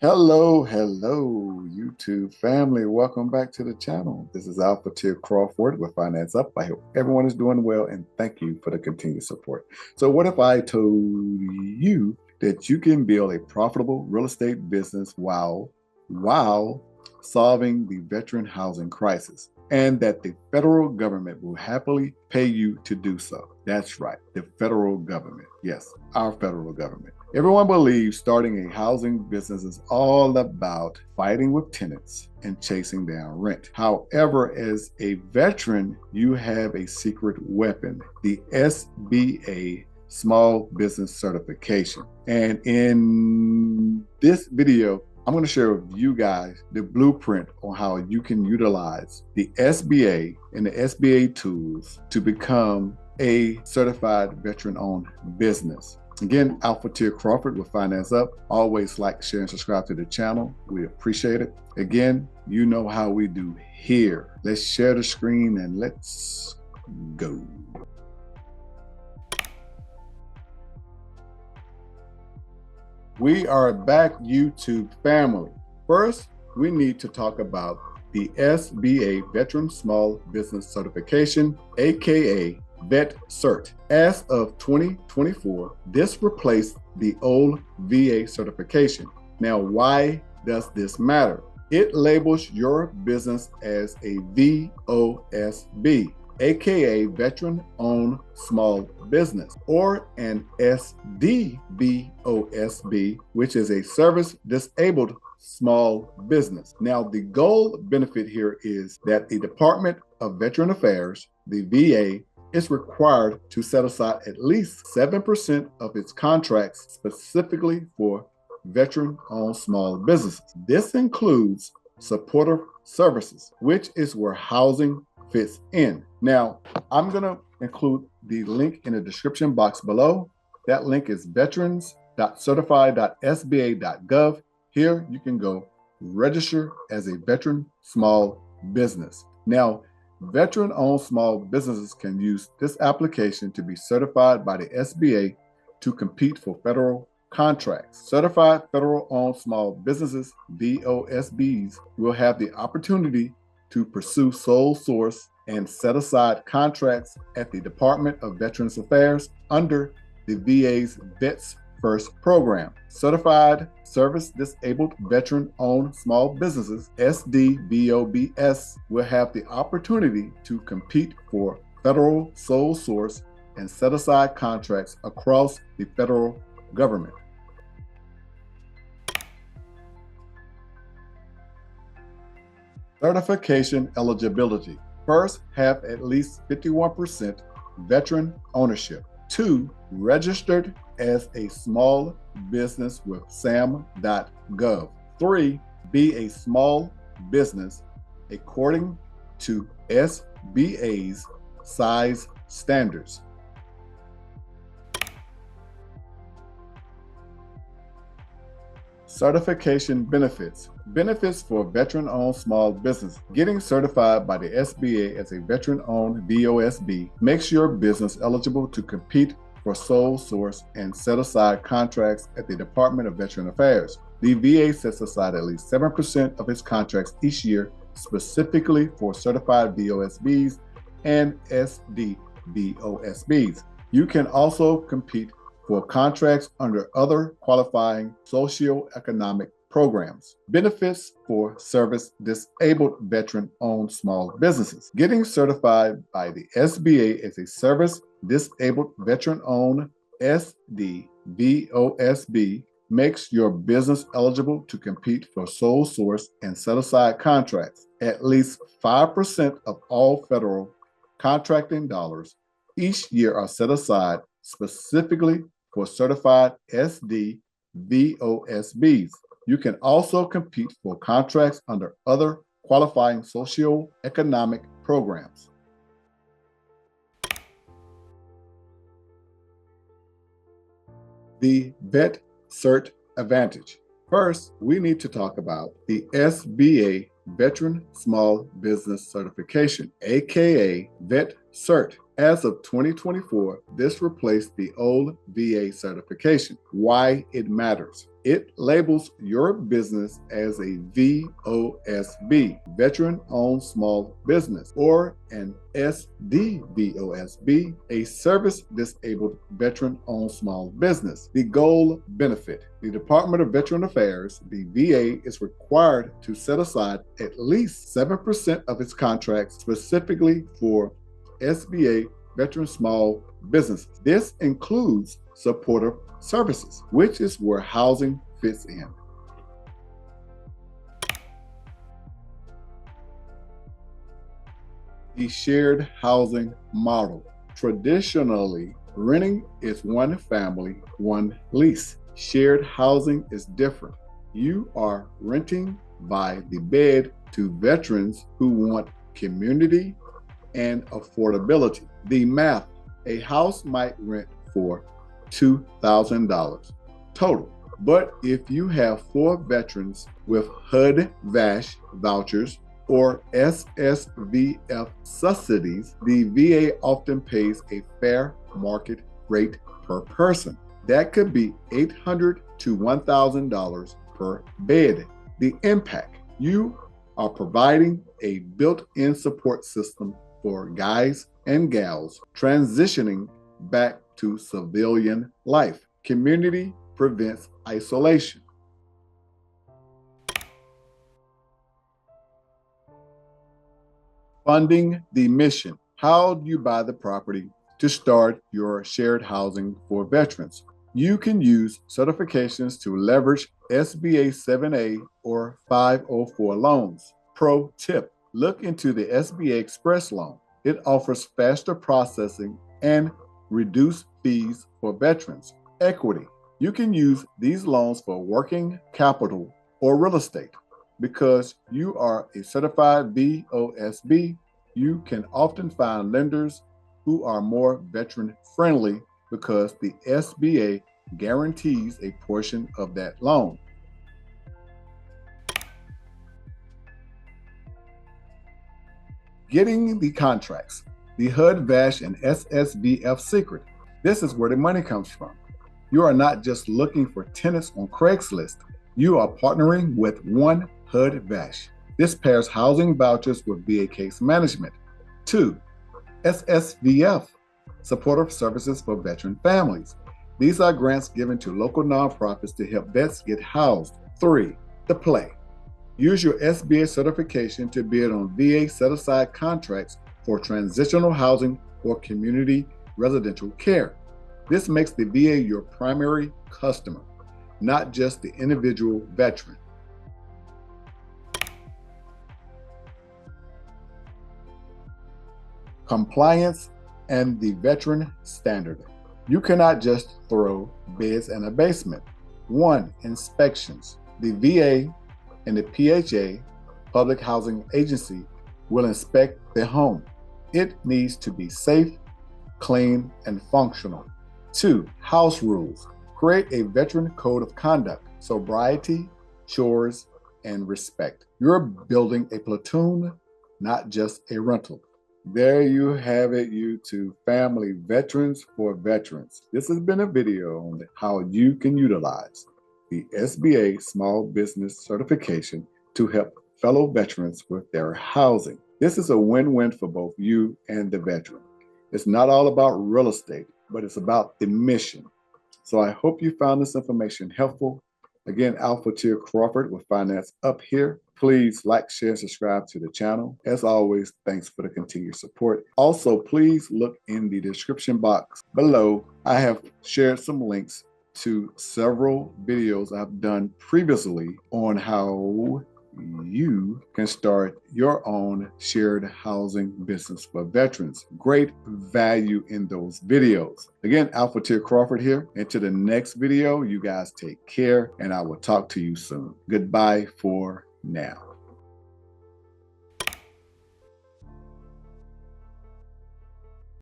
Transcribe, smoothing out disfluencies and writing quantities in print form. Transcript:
Hello, YouTube family. Welcome back to the channel. This is ALFATIR CRAWFORD with Finance Up. I hope everyone is doing well and thank you for the continued support. So what if I told you that you can build a profitable real estate business while solving the veteran housing crisis, and that the federal government will happily pay you to do so? That's right, the federal government. Yes, our federal government. Everyone believes starting a housing business is all about fighting with tenants and chasing down rent. However, as a veteran, you have a secret weapon, the SBA Small Business Certification. And in this video, I'm going to share with you guys the blueprint on how you can utilize the SBA and the SBA tools to become a certified veteran-owned business. Again, ALFATIR CRAWFORD with Finance Up. Always like, share, and subscribe to the channel. We appreciate it. Again, you know how we do here. Let's share the screen and let's go. We are back, YouTube family. First, we need to talk about the SBA Veteran Small Business Certification, aka VETCERT. As of 2024, this replaced the old VA certification. Now, why does this matter? It labels your business as a VOSB, aka Veteran-Owned Small Business, or an SDVOSB, which is a Service Disabled Small Business. Now, the goal benefit here is that the Department of Veteran Affairs, the VA, is required to set aside at least 7% of its contracts specifically for veteran-owned small businesses. This includes supportive services, which is where housing fits in. Now, I'm going to include the link in the description box below. That link is veterans.certified.sba.gov. Here you can go register as a veteran small business. Now, veteran-owned small businesses can use this application to be certified by the SBA to compete for federal contracts. Certified federal-owned small businesses, VOSBs, will have the opportunity to pursue sole source and set aside contracts at the Department of Veterans Affairs under the VA's Vets First program. Certified Service Disabled Veteran-Owned Small Businesses, SDVOSB, will have the opportunity to compete for federal sole source and set aside contracts across the federal government. Certification eligibility. First, have at least 51% veteran ownership. 2, registered as a small business with sam.gov. 3, be a small business according to SBA's size standards. Certification benefits. Benefits for veteran-owned small business. Getting certified by the SBA as a veteran-owned VOSB makes your business eligible to compete for sole source and set aside contracts at the Department of Veteran Affairs. The VA sets aside at least 7% of its contracts each year specifically for certified VOSBs and SDVOSBs. You can also compete for contracts under other qualifying socioeconomic programs. Benefits for service disabled veteran-owned small businesses. Getting certified by the SBA as a service disabled veteran-owned SDVOSB makes your business eligible to compete for sole source and set aside contracts. At least 5% of all federal contracting dollars each year are set aside specifically for certified SDVOSBs. You can also compete for contracts under other qualifying socioeconomic programs. The VETCERT advantage. First, we need to talk about the SBA Veteran Small Business Certification, aka VETCERT. CERT. As of 2024, this replaced the old VA certification. Why it matters. It labels your business as a VOSB, Veteran-Owned Small Business, or an SDVOSB, a Service-Disabled Veteran-Owned Small Business. The goal benefit. The Department of Veteran Affairs, the VA, is required to set aside at least 7% of its contracts specifically for SBA Veteran Small Businesses. This includes supportive services, which is where housing fits in. The shared housing model. Traditionally, renting is one family, one lease. Shared housing is different. You are renting by the bed to veterans who want community and affordability. The math, a house might rent for $2,000 total. But if you have 4 veterans with HUD-VASH vouchers or SSVF subsidies, the VA often pays a fair market rate per person. That could be $800 to $1,000 per bed. The impact, you are providing a built-in support system for guys and gals transitioning back to civilian life. Community prevents isolation. Funding the mission. How do you buy the property to start your shared housing for veterans? You can use certifications to leverage SBA 7A or 504 loans. Pro tip, look into the SBA Express loan. It offers faster processing and reduced fees for veterans. Equity, you can use these loans for working capital or real estate. Because you are a certified VOSB, you can often find lenders who are more veteran friendly because the SBA guarantees a portion of that loan. Getting the contracts, the HUD-VASH and SSVF secret. This is where the money comes from. You are not just looking for tenants on Craigslist. You are partnering with one HUD-VASH. This pairs housing vouchers with VA case management. 2. SSVF, supportive services for veteran families. These are grants given to local nonprofits to help vets get housed. 3. The play. Use your SBA certification to bid on VA set-aside contracts for transitional housing or community residential care. This makes the VA your primary customer, not just the individual veteran. Compliance and the veteran standard. You cannot just throw bids in a basement. 1. Inspections. The VA and the PHA, Public Housing Agency, will inspect the home. It needs to be safe, clean, and functional. 2. House rules. Create a veteran code of conduct, sobriety, chores, and respect. You're building a platoon, not just a rental. There you have it, YouTube family, veterans for veterans. This has been a video on how you can utilize the SBA Small Business Certification to help fellow veterans with their housing. This is a win-win for both you and the veteran. It's not all about real estate, but it's about the mission. So I hope you found this information helpful. Again, ALFATIR Crawford with Finance Up here. Please like, share, subscribe to the channel. As always, thanks for the continued support. Also, please look in the description box below. I have shared some links to several videos I've done previously on how you can start your own shared housing business for veterans. Great value in those videos. Again, ALFATIR Crawford here. Until the next video, you guys take care, and I will talk to you soon. Goodbye for now.